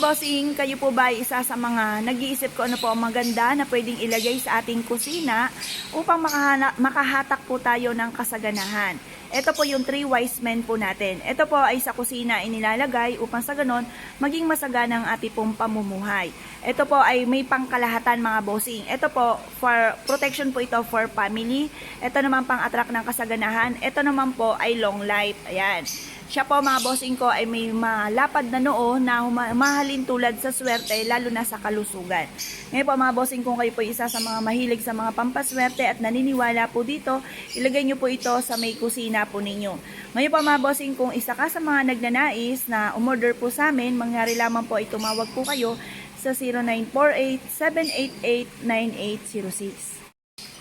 bossing, kayo po ba ay isa sa mga nag-iisip ko ano po ang maganda na pwedeng ilagay sa ating kusina upang makahatak po tayo ng kasaganahan? Ito po yung 3 wise men po natin. Ito po ay sa kusina inilalagay upang sa ganon maging masagana ang ating pong pamumuhay. Ito po ay may pangkalahatan mga bossing. Ito po for protection po ito for family. Ito naman pang-attract ng kasaganahan. Ito naman po ay long life. Ayan. Siya po mga bossing ko ay may malapad na noo na mahalin tulad sa swerte lalo na sa kalusugan. Ngayon po mga bossing, kung kayo po isa sa mga mahilig sa mga pampaswerte at naniniwala po dito, ilagay nyo po ito sa may kusina po ninyo. Ngayon po mga bossing, kung isa ka sa mga nagnanais na umorder po sa amin, mangyari lamang po ay tumawag po kayo sa 0948-788-9806.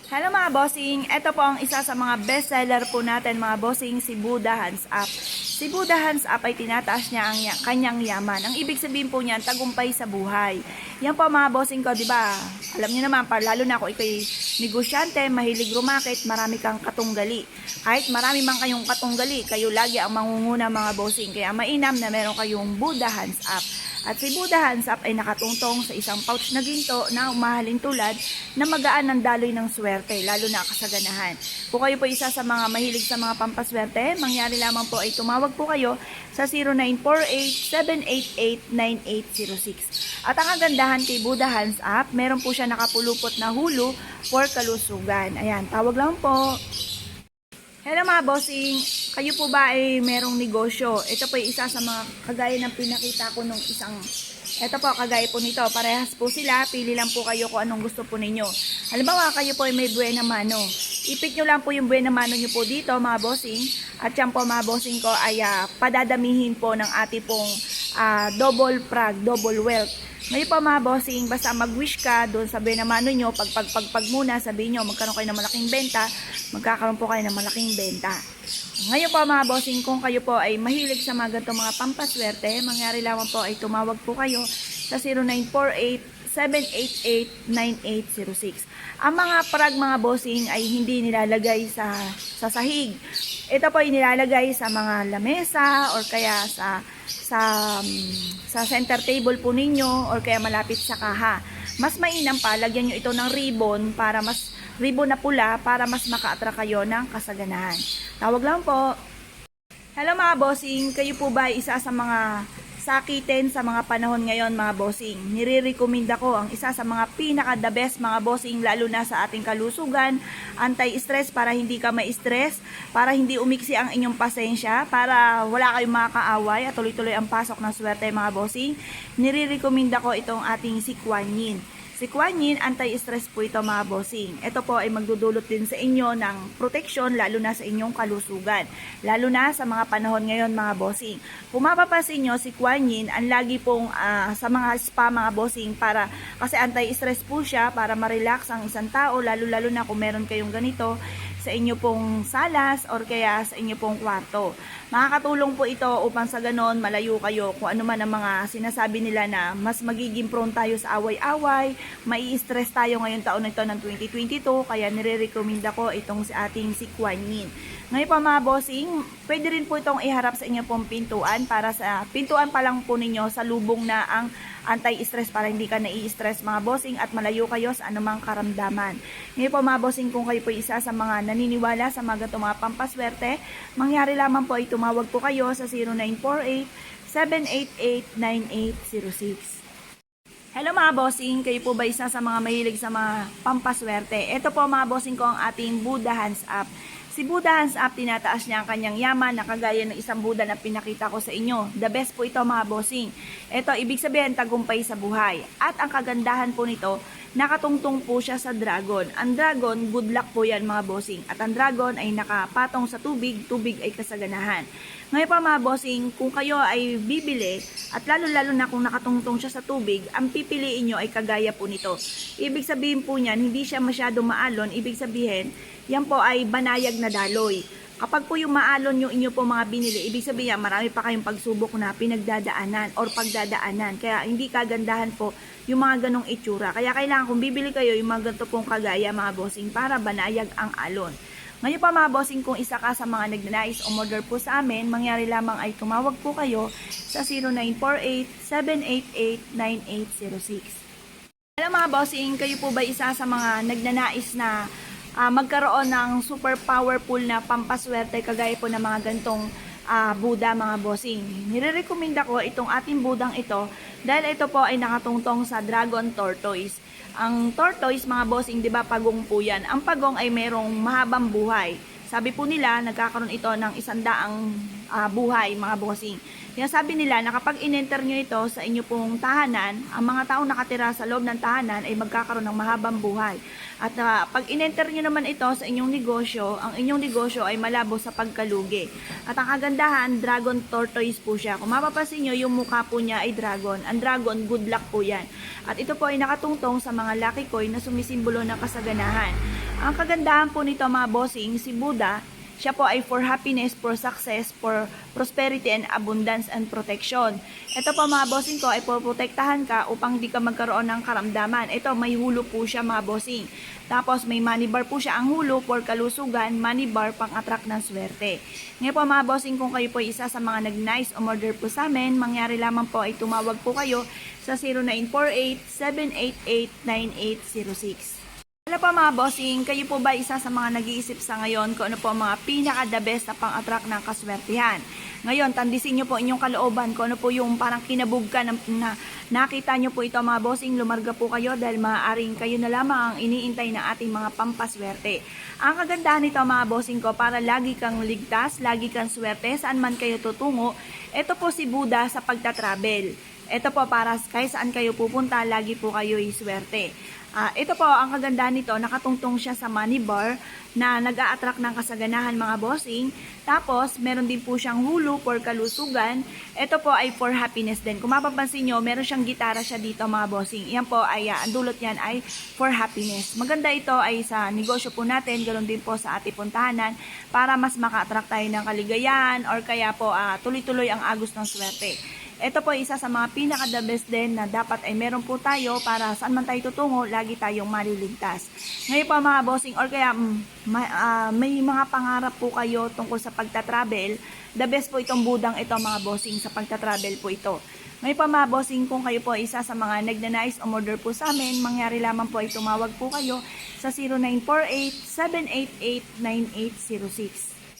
Hello mga bossing, ito po ang isa sa mga bestseller po natin mga bossing, si Buddha Hands Up. Si Buddha Hands Up ay tinataas niya ang kanyang yaman. Ang ibig sabihin po niyan, tagumpay sa buhay. Yan po mga bossing ko, di ba? Alam niyo naman, lalo na ako ikay negosyante, mahilig rumakit, marami kang katunggali. Kahit marami man kayong katunggali, kayo lagi ang mangunguna mga bossing. Kaya mainam na meron kayong Buddha Hands Up. At si Buddha Hands Up ay nakatungtong sa isang pouch na ginto na umahalin tulad na magaan ng daloy ng swerte, lalo na kasaganahan. Kung kayo po isa sa mga mahilig sa mga pampaswerte, mangyari lamang po ay tumawag po kayo sa 0948-788-9806. At ang kagandahan kay Buddha Hands Up, meron po siya nakapulupot na hulo for kalusugan. Ayan, tawag lang po. Hello mga bossing, kayo po ba ay merong negosyo? Ito po ay isa sa mga kagaya ng pinakita ko nung isang, ito po kagaya po nito, parehas po sila, pili lang po kayo kung anong gusto po ninyo. Halimbawa kayo po ay may buena mano, ipit nyo lang po yung buena mano nyo po dito mga bossing, at yan po mga bossing ko ay padadamihin po ng ating pong double prag, double wealth. Ngayon po mga bossing, basta mag-wish ka doon sa benamano nyo, pag muna, sabihin nyo, magkaroon kayo ng malaking benta, magkakaroon po kayo ng malaking benta. Ngayon po mga bossing, kung kayo po ay mahilig sa mga ganitong mga pampaswerte, mangyari lamang po ay tumawag po kayo sa 0948-788-9806. Ang mga prag mga bossing ay hindi nilalagay sa sahig. Ito po ay nilalagay sa mga lamesa or kaya sa center table po ninyo or kaya malapit sa kaha. Mas mainam pa, lagyan nyo ito ng ribbon para ribbon na pula para mas maka-attract kayo ng kasaganahan. Tawag lang po. Hello mga bossing, kayo po ba isa sa mga sakitin sa mga panahon ngayon mga bossing? Nire-recommend ako ang isa sa mga pinaka-the best mga bossing lalo na sa ating kalusugan, anti-stress para hindi ka ma-stress, para hindi umiksi ang inyong pasensya, para wala kayong makakaaway at tuloy-tuloy ang pasok ng swerte mga bossing. Nire-recommend ako itong ating si Kuan Yin. Si Kuan Yin, anti-stress po ito mga bossing. Ito po ay magdudulot din sa inyo ng proteksyon lalo na sa inyong kalusugan. Lalo na sa mga panahon ngayon mga bossing. Kung mapapansin nyo, si Kuan Yin, ang lagi pong sa mga spa mga bossing kasi anti-stress po siya para ma-relax ang isang tao lalo na kung meron kayong ganito sa inyo pong salas or kaya sa inyo pong kwarto. Makakatulong po ito upang sa ganon malayo kayo kung ano man ang mga sinasabi nila na mas magiging prone tayo sa away-away, mai-stress tayo ngayong taon na ito ng 2022, kaya nire-recommend ako itong ating si Kuan Yin. Ngayon pa mga bossing, pwede rin po itong iharap sa inyo pong pintuan para sa pintuan pa lang po ninyo sa lubong na ang anti-stress para hindi ka nai-stress mga bossing at malayo kayo sa anumang karamdaman. Ngayon po mga bossing, kung kayo po isa sa mga naniniwala sa mga ganitong mga pampaswerte, mangyari lamang po ay tumawag po kayo sa 0948-788-9806. Hello mga bossing, kayo po ba isa sa mga mahilig sa mga pampaswerte? Ito po mga bossing ko ang ating Buddha Hands Up. Si Buddha Hands Up, tinataas niya ang kanyang yaman na kagaya ng isang Buddha na pinakita ko sa inyo. The best po ito mga bossing. Ito, ibig sabihin, tagumpay sa buhay. At ang kagandahan po nito, nakatungtong po siya sa dragon. Ang dragon, good luck po yan mga bossing. At ang dragon ay nakapatong sa tubig, tubig ay kasaganahan. Ngayon pa mga bossing, kung kayo ay bibili, at lalo na kung nakatungtong siya sa tubig, ang pipiliin nyo ay kagaya po nito. Ibig sabihin po niyan, hindi siya masyado maalon, ibig sabihin, yan po ay banayag na daloy. Kapag po yung maalon yung inyo po mga binili, ibig sabihin marami pa kayong pagsubok na pinagdadaanan or pagdadaanan. Kaya hindi kagandahan po yung mga ganong itsura. Kaya kailangan kung bibili kayo yung mga ganito pong kagaya mga bossing para banayag ang alon. Ngayon pa mga bossing, kung isa ka sa mga nagnanais umorder po sa amin, mangyari lamang ay tumawag po kayo sa 0948-788-9806. Alam mga bossing, kayo po ba isa sa mga nagnanais na magkaroon ng super powerful na pampaswerte kagaya po ng mga gantong Buddha mga bossing? Nire-recommenda ko itong ating budang ito dahil ito po ay nakatungtong sa Dragon Tortoise. Ang tortoise mga bossing, di ba pagong po yan? Ang pagong ay merong mahabang buhay. Sabi po nila, nagkakaroon ito ng 100 buhay mga bossing. Kaya sabi nila na kapag in-enter nyo ito sa inyo pong tahanan, ang mga taong nakatira sa loob ng tahanan ay magkakaroon ng mahabang buhay. At pag in-enter nyo naman ito sa inyong negosyo, ang inyong negosyo ay malabo sa pagkalugi. At ang kagandahan, Dragon Tortoise po siya. Kung mapapansin nyo, yung mukha po niya ay dragon. Ang dragon, good luck po yan. At ito po ay nakatungtong sa mga lucky coin na sumisimbolo ng kasaganahan. Ang kagandahan po nito mga bossing, si Buddha, siya po ay for happiness, for success, for prosperity and abundance and protection. Ito po mga bossing ko ay poprotektahan ka upang di ka magkaroon ng karamdaman. Ito may hulo po siya mga bossing. Tapos may money bar po siya ang hulo for kalusugan, money bar pang attract ng swerte. Ngayon po mga bossing, kung kayo po isa sa mga nag-nice umorder po sa amin, mangyari lamang po ay tumawag po kayo sa 0948-788-9806. Ano po mga bossing, kayo po ba isa sa mga nag-iisip sa ngayon kung ano po ang mga pinaka-the best na pang-attract ng kaswertihan? Ngayon, tandisin nyo po inyong kalooban kung ano po yung parang kinabog ka na nakita nyo po ito mga bossing, lumarga po kayo dahil maaaring kayo na lamang ang iniintay ng ating mga pampaswerte. Ang kagandahan nito mga bossing ko, para lagi kang ligtas, lagi kang swerte, saan man kayo tutungo, ito po si Buddha sa pagta-travel. Ito po para kahit saan kayo pupunta, lagi po kayo iswerte. Ito po, ang kagandahan nito, nakatungtong siya sa money bar na nag-a-attract ng kasaganahan mga bossing. Tapos, meron din po siyang hulo for kalusugan. Ito po ay for happiness din. Kung mapapansin nyo, meron siyang gitara siya dito mga bossing. Yan po ay, ang dulot niyan ay for happiness. Maganda ito ay sa negosyo po natin, ganoon din po sa ating puntahanan para mas maka-attract tayo ng kaligayahan or kaya po tuloy-tuloy ang agos ng swerte. Ito po isa sa mga pinaka-the best din na dapat ay meron po tayo para saan man tayo tutungo, lagi tayong maliligtas. Ngayon po mga bossing, or kaya may mga pangarap po kayo tungkol sa pagta-travel, the best po itong budang ito mga bossing sa pagta-travel po ito. Ngayon po mga bossing, kung kayo po isa sa mga nagnanais umorder po sa amin, mangyari lamang po ay tumawag po kayo sa 0948-788-9806.